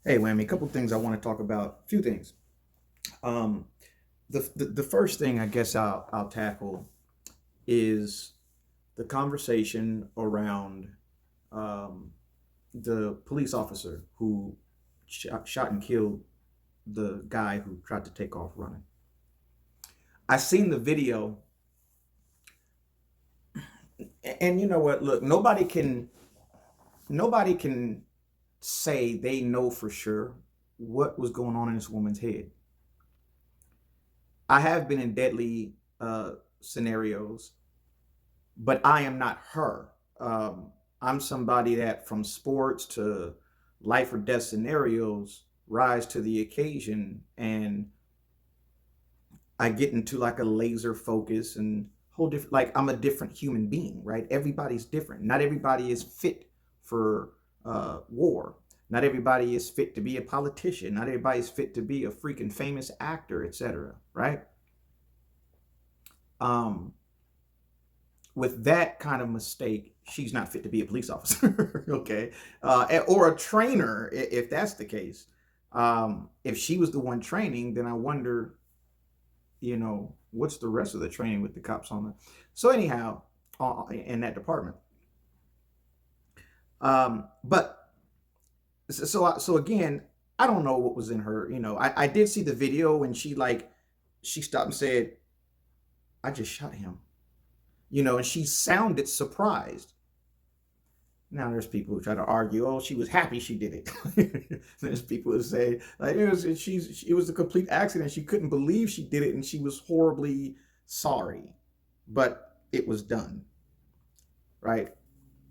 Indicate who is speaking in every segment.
Speaker 1: Hey, Whammy, a couple things I want to talk about. A few things. Um, the first thing I guess I'll tackle is the conversation around um, the police officer who shot and killed the guy who tried to take off running. I seen the video, and you know what? Look, nobody can say they know for sure what was going on in this woman's head. I have been in deadly scenarios, but I am not her. I'm somebody that, from sports to life or death scenarios, rise to the occasion, and I get into like a laser focus and whole different. Like, I'm a different human being, right? Everybody's different. Not everybody is fit for war. Not everybody is fit to be a politician. Not everybody is fit to be a freaking famous actor, etc. Right? Um, with that kind of mistake, she's not fit to be a police officer. Okay, or a trainer, if that's the case. If she was the one training, then I wonder, what's the rest of the training with the cops on that? So anyhow, in that department. But so again, I don't know what was in her. I did see the video when she stopped and said, "I just shot him." And she sounded surprised. Now there's people who try to argue, oh, she was happy she did it. There's people who say like it was a complete accident. She couldn't believe she did it, and she was horribly sorry, but it was done. Right?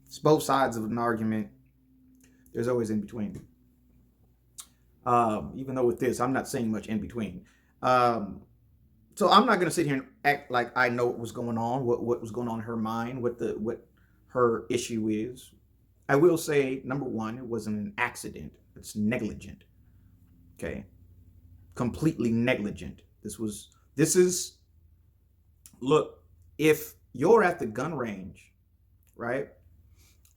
Speaker 1: It's both sides of an argument. There's always in between. Even though with this, I'm not saying much in between. Um, so I'm not going to sit here and act like I know what was going on, what was going on in her mind, what her issue is. I will say, number one, it wasn't an accident. It's negligent. Okay, completely negligent. This is look. If you're at the gun range, right,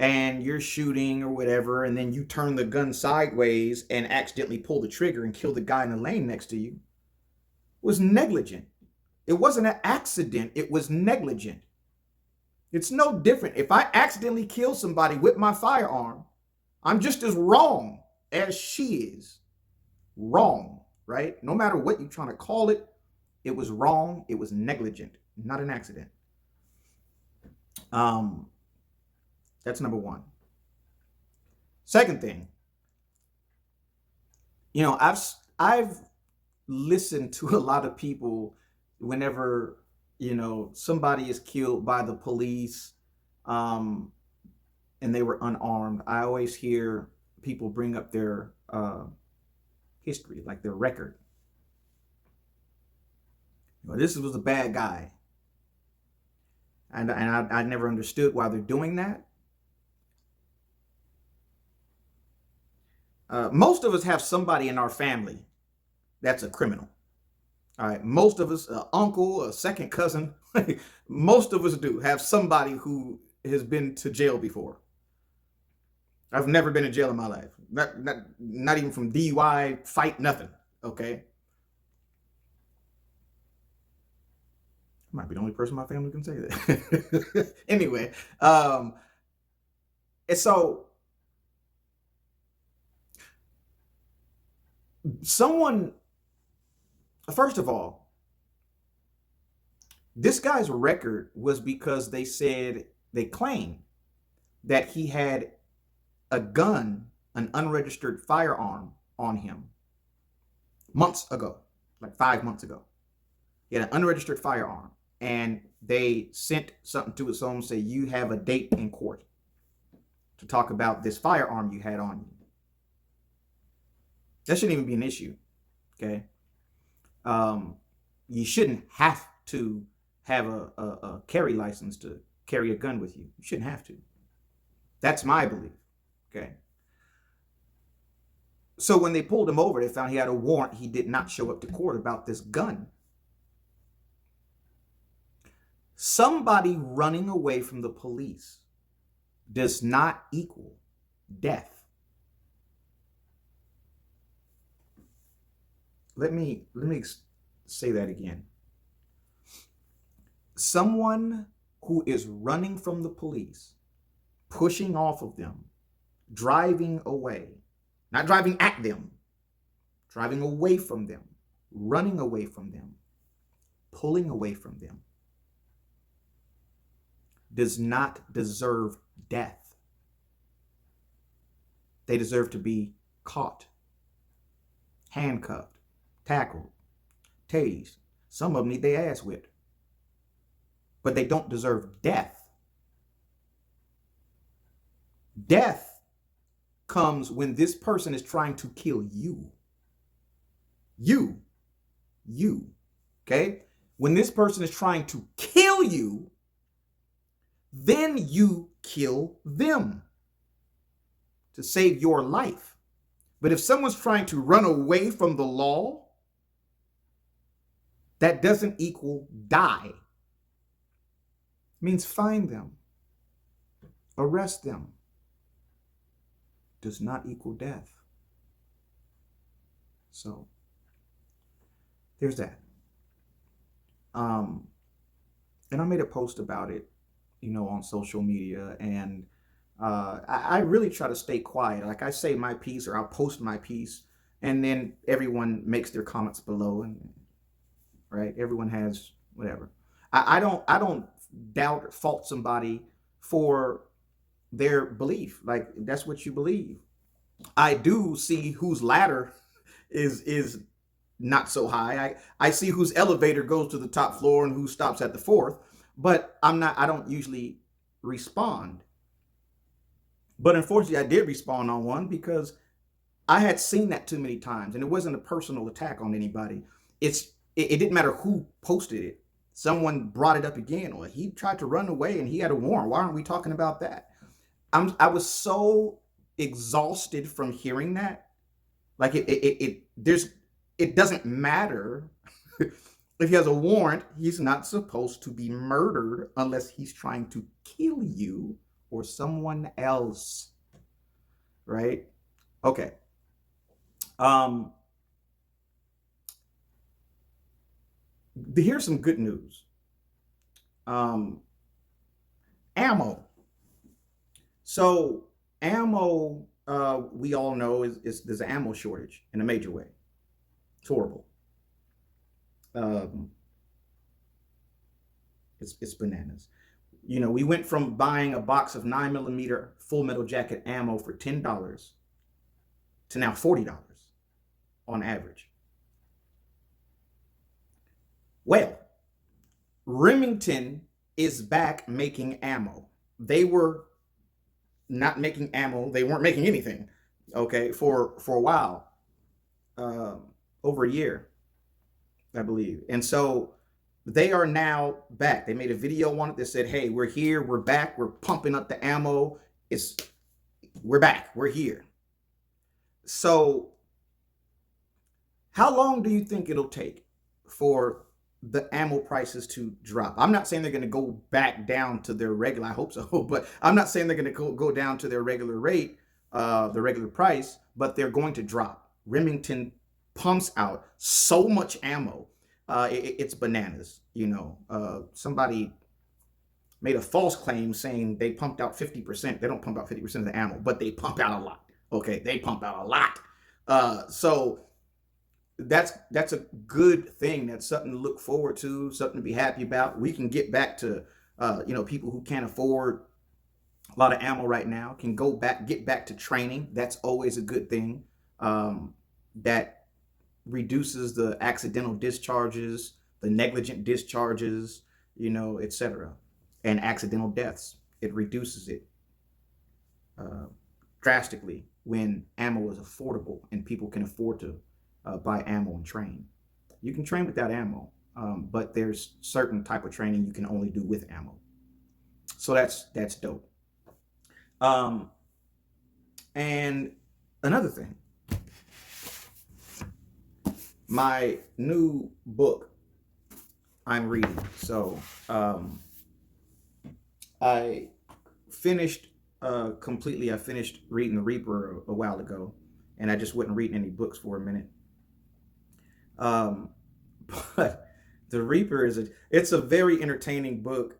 Speaker 1: and you're shooting or whatever, and then you turn the gun sideways and accidentally pull the trigger and kill the guy in the lane next to you, it was negligent. It wasn't an accident. It was negligent. It's no different. If I accidentally kill somebody with my firearm, I'm just as wrong as she is. Wrong, right? No matter what you're trying to call it, it was wrong. It was negligent, not an accident. Um, that's number one. Second thing, I've listened to a lot of people whenever somebody is killed by the police, um, and they were unarmed. I always hear people bring up their history, like their record. This was a bad guy, and I never understood why they're doing that. Most of us have somebody in our family that's a criminal. All right, most of us, uncle, a second cousin, most of us do have somebody who has been to jail before. I've never been in jail in my life, not even from DUI, fight, nothing. Okay, I might be the only person in my family who can say that. Anyway, and so someone, first of all, this guy's record was because they claimed that he had a gun, an unregistered firearm on him months ago, like 5 months ago. He had an unregistered firearm, and they sent something to his home, say, you have a date in court to talk about this firearm you had on you. That shouldn't even be an issue. Okay. You shouldn't have to have a carry license to carry a gun with you. You shouldn't have to. That's my belief. Okay. So when they pulled him over, they found he had a warrant. He did not show up to court about this gun. Somebody running away from the police does not equal death. Let me say that again. Someone who is running from the police, pushing off of them, driving away, not driving at them, driving away from them, running away from them, pulling away from them, does not deserve death. They deserve to be caught, handcuffed, tackled, tased. Some of them need their ass whipped. But they don't deserve death. Death comes when this person is trying to kill you. You. Okay? When this person is trying to kill you, then you kill them to save your life. But if someone's trying to run away from the law, that doesn't equal die. It means find them, arrest them. Does not equal death. So there's that. And I made a post about it, on social media, and I really try to stay quiet. Like, I say my piece, or I'll post my piece, and then everyone makes their comments below, and right, everyone has whatever. I don't doubt or fault somebody for their belief. Like, that's what you believe. I do see whose ladder is not so high. I see whose elevator goes to the top floor and who stops at the fourth, but I don't usually respond. But unfortunately, I did respond on one because I had seen that too many times, and it wasn't a personal attack on anybody. It didn't matter who posted it. Someone brought it up again, or he tried to run away and he had a warrant. Why aren't we talking about that? I was so exhausted from hearing that. Like, it doesn't matter if he has a warrant. He's not supposed to be murdered unless he's trying to kill you or someone else, right? Okay. Here's some good news. Ammo. So ammo, we all know is there's an ammo shortage in a major way. It's horrible. It's bananas. We went from buying a box of 9mm full metal jacket ammo for $10 to now $40 on average. Well, Remington is back making ammo. They were not making ammo. They weren't making anything, okay, for a while, over a year, I believe. And so they are now back. They made a video on it that said, hey, we're here, we're back, we're pumping up the ammo. We're back, we're here. So how long do you think it'll take for the ammo prices to drop? I'm not saying they're going to go back down to their regular, I hope so, but I'm not saying they're going to go down to their regular rate, the regular price, but they're going to drop. Remington pumps out so much ammo. It's bananas. Somebody made a false claim saying they pumped out 50%. They don't pump out 50% of the ammo, but they pump out a lot. Okay, they pump out a lot. So that's a good thing. That's something to look forward to, something to be happy about. We can get back to, people who can't afford a lot of ammo right now can get back to training. That's always a good thing. That reduces the accidental discharges, the negligent discharges, etc., and accidental deaths. It reduces it drastically when ammo is affordable and people can afford to buy ammo and train. You can train without ammo, but there's certain type of training you can only do with ammo. So that's dope. And another thing, my new book I'm reading. So I finished completely. I finished reading The Reaper a while ago, and I just wasn't reading any books for a minute. Um, but The Reaper is it's a very entertaining book.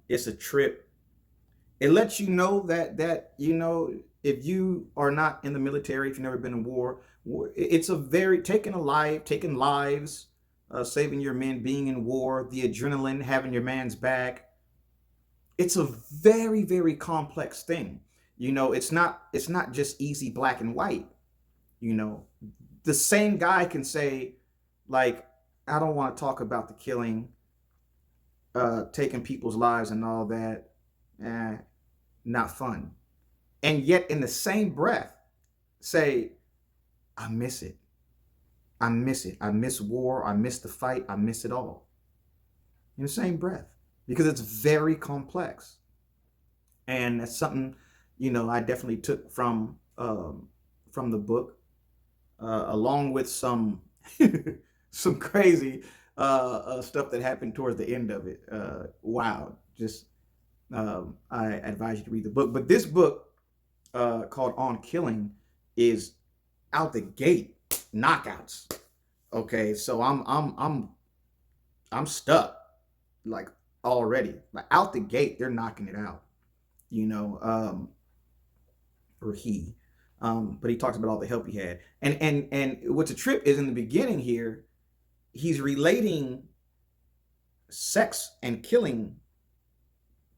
Speaker 1: It's a trip. It lets you know that if you are not in the military, if you've never been in war, it's a very taking lives, saving your men, being in war, the adrenaline, having your man's back. It's a very, very complex thing. It's not just easy black and white. You know, the same guy can say, like, I don't want to talk about the killing, taking people's lives and all that. Eh, not fun. And yet, in the same breath, say, I miss it. I miss it. I miss war. I miss the fight. I miss it all. In the same breath, because it's very complex. And that's something, I definitely took from the book, along with some some crazy stuff that happened towards the end of it. Wow, just I advise you to read the book. But this book, called On Killing, is out the gate knockouts. Okay, so I'm stuck, like, already. Like, out the gate, they're knocking it out. You know, or he. But he talks about all the help he had. And what's a trip is, in the beginning here, he's relating sex and killing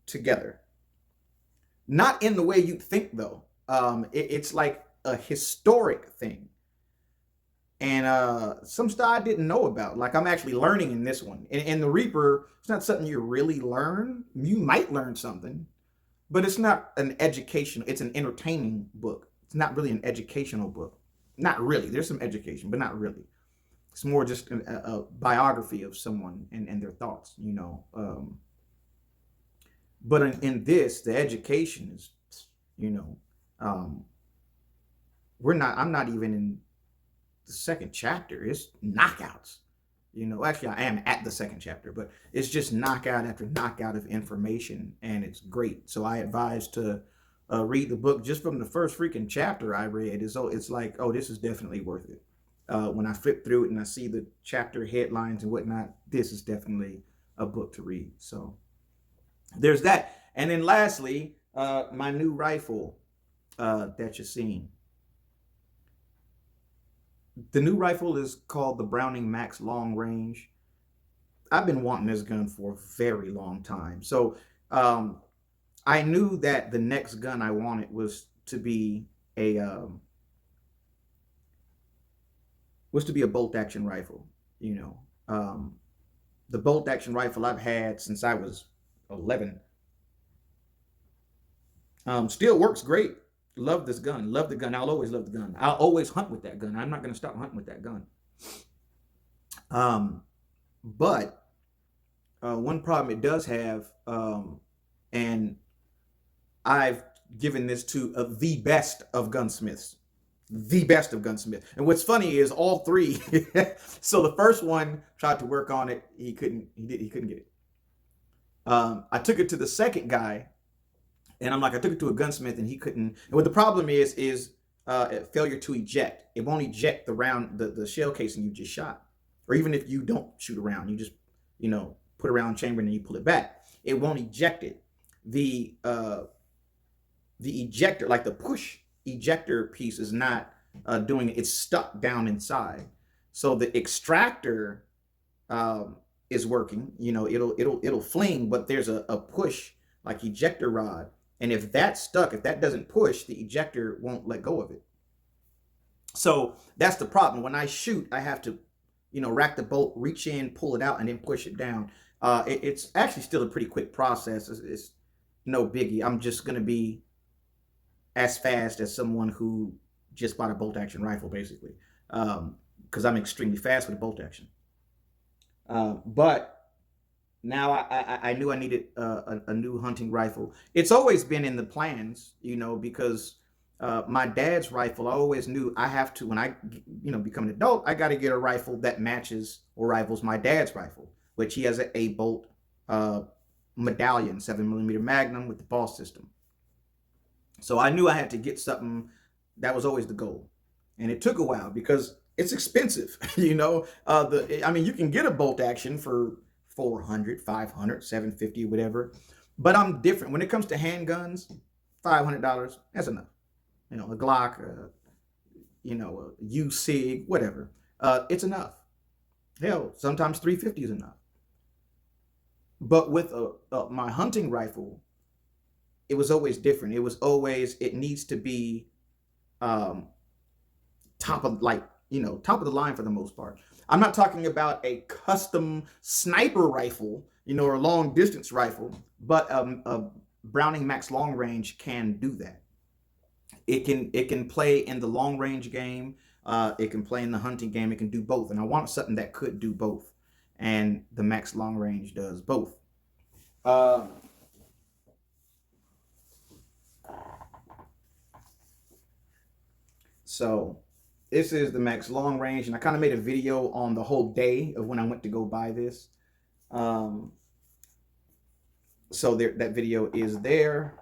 Speaker 1: together. Not in the way you'd think, though. It's like a historic thing. And some stuff I didn't know about. Like, I'm actually learning in this one. And The Reaper, it's not something you really learn. You might learn something, but it's not an education. It's an entertaining book. It's not really an educational book. Not really. There's some education, but not really. It's more just a biography of someone and their thoughts. But in this, the education is, you know, um, I'm not even in the second chapter. It's knockouts. Actually, I am at the second chapter, but it's just knockout after knockout of information, and it's great. So I advise to read the book. Just from the first freaking chapter I read, it's like, oh, this is definitely worth it. When I flip through it and I see the chapter headlines and whatnot, this is definitely a book to read. So there's that. And then lastly, my new rifle that you're seeing. The new rifle is called the Browning Max Long Range. I've been wanting this gun for a very long time. So um, I knew that the next gun I wanted a um, was to be a bolt action rifle. You know, the bolt action rifle I've had since I was 11. Still works great. Love this gun. Love the gun. I'll always love the gun. I'll always hunt with that gun. I'm not going to stop hunting with that gun. But one problem it does have, and I've given this to the best of gunsmiths, the best of gunsmiths. And what's funny is all three. So the first one tried to work on it. He couldn't. He couldn't get it. I took it to the second guy, and I took it to a gunsmith, and he couldn't. And what the problem is failure to eject. It won't eject the round, the shell casing you just shot, or even if you don't shoot a round, you just put a round chamber and then you pull it back. It won't eject it. The ejector, like the push ejector piece, is not doing it. It's stuck down inside. So the extractor is working. It'll fling, but there's a push, like ejector rod. And if that's stuck, if that doesn't push, the ejector won't let go of it. So that's the problem. When I shoot, I have to, rack the bolt, reach in, pull it out, and then push it down. It's actually still a pretty quick process. It's no biggie. I'm just going to be as fast as someone who just bought a bolt action rifle, basically, because I'm extremely fast with a bolt action. But now I knew I needed a new hunting rifle. It's always been in the plans, because my dad's rifle, I always knew I have to, when I, become an adult, I got to get a rifle that matches or rivals my dad's rifle, which he has a bolt medallion, 7mm Magnum with the ball system. So I knew I had to get something. That was always the goal. And it took a while because it's expensive. I mean, you can get a bolt action for 400, 500, 750, whatever. But I'm different when it comes to handguns. $500, that's enough. A Glock, a U-Sig, whatever. It's enough. Hell, sometimes 350 is enough. But with my hunting rifle, it was always different. It needs to be um, top of top of the line for the most part. I'm not talking about a custom sniper rifle, or a long distance rifle, but a Browning Max long range can do that. It can play in the long range game. It can play in the hunting game. It can do both, and I want something that could do both. And the Max long range does both. Uh, so this is the Max long range, and I kind of made a video on the whole day of when I went to go buy this. Um, so that video is there.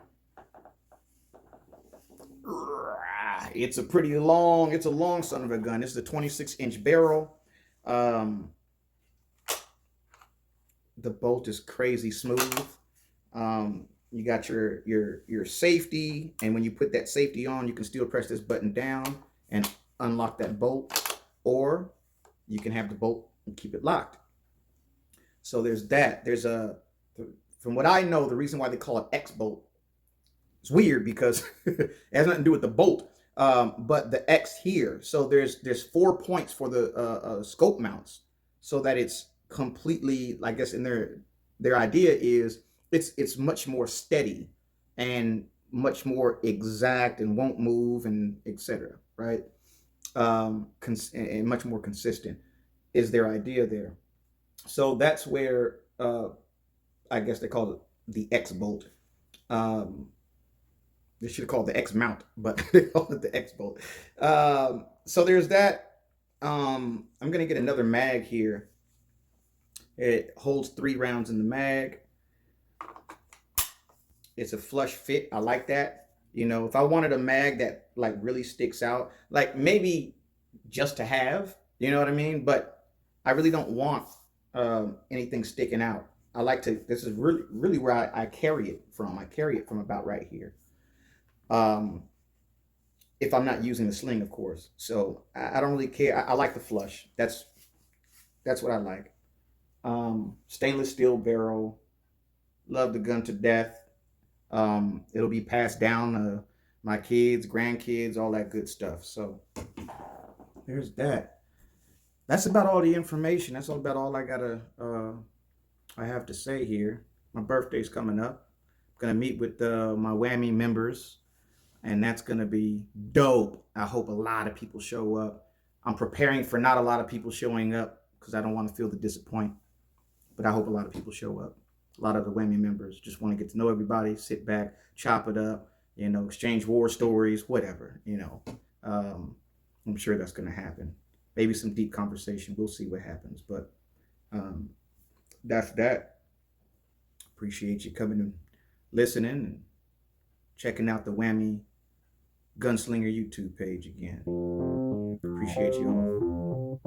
Speaker 1: It's a long son of a gun. It's a 26-inch barrel. Um, the bolt is crazy smooth. You got your safety, and when you put that safety on, you can still press this button down and unlock that bolt, or you can have the bolt and keep it locked. So there's that. From what I know, the reason why they call it X bolt, it's weird because it has nothing to do with the bolt, but the X here. So there's 4 points for the scope mounts, so that it's completely, I guess, in their idea is it's much more steady and much more exact and won't move and etc. Right? And much more consistent is their idea there. So that's where I guess they call it the X bolt. They should have called the X mount, but they call it the X bolt. So there's that. I'm gonna get another mag here. It holds 3 rounds in the mag. It's a flush fit. I like that. If I wanted a mag that like really sticks out, like maybe just to have, you know what I mean? But I really don't want anything sticking out. This is really where I carry it from. I carry it from about right here. If I'm not using the sling, of course. So I don't really care. I like the flush. That's what I like. Stainless steel barrel. Love the gun to death. It'll be passed down to my kids, grandkids, all that good stuff. So there's that. That's about all the information. That's about all I have to say here. My birthday's coming up. I'm gonna meet with my whammy members, and that's gonna be dope. I hope a lot of people show up. I'm preparing for not a lot of people showing up because I don't want to feel the disappointment. But I hope a lot of people show up. A lot of the whammy members just want to get to know everybody, sit back, chop it up, exchange war stories, whatever. I'm sure that's gonna happen. Maybe some deep conversation. We'll see what happens. But that's that. Appreciate you coming and listening and checking out the Whammy Gunslinger YouTube page again. Appreciate you all.